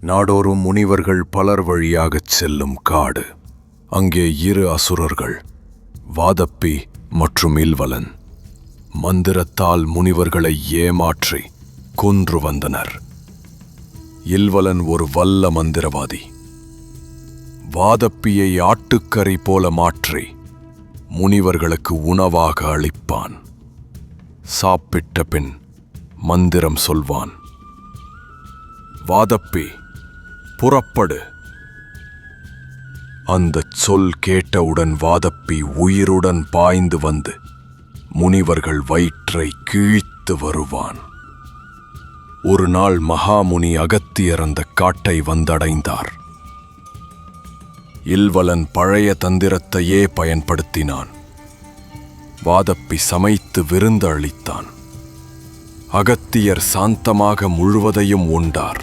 நாடோறும் முனிவர்கள் பலர் வழியாகச் செல்லும் காடு. அங்கே இரு அசுரர்கள், வாதப்பி மற்றும் இல்வலன், மந்திரத்தால் முனிவர்களை ஏமாற்றி கொன்று வந்தனர். இல்வலன் ஒரு வல்ல மந்திரவாதி. வாதப்பியை ஆட்டுக்கறி போல மாற்றி முனிவர்களுக்கு உணவாக அளிப்பான். சாப்பிட்ட பின் மந்திரம் சொல்வான். வாதப்பி, புறப்படு. அந்தச் சொல் கேட்டவுடன் வாதப்பி உயிருடன் பாய்ந்து வந்து முனிவர்கள் வயிற்றை கிழித்து வருவான். ஒரு நாள் மகாமுனி அகத்தியர் அந்த காட்டை வந்தடைந்தார். இல்வலன் பழைய தந்திரத்தையே பயன்படுத்தினான். வாதப்பி சமைத்து விருந்து அளித்தான். அகத்தியர் சாந்தமாக முழுவதையும் உண்டார்.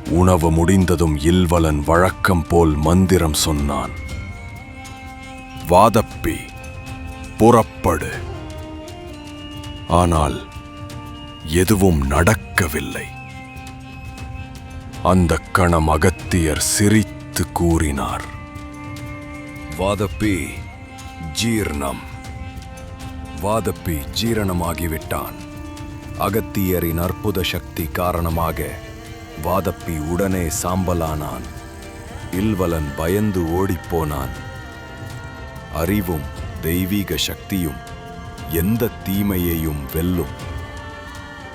உணவு முடிந்ததும் இல்வலன் வழக்கம் போல் மந்திரம் சொன்னான். வாதப்பி, புறப்படு. ஆனால் எதுவும் நடக்கவில்லை. அந்த கணம் அகத்தியர் சிரித்து கூறினார். வாதப்பி ஜீர்ணம். வாதப்பி ஜீரணமாகிவிட்டான். அகத்தியரின் அற்புத சக்தி காரணமாக வாதப்பி உடனே சாம்பலானான். இல்வலன் பயந்து ஓடிப்போனான். அறிவும் தெய்வீக சக்தியும் எந்த தீமையையும் வெல்லும்.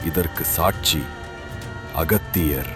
இதற்கு சாட்சி அகத்தியர்.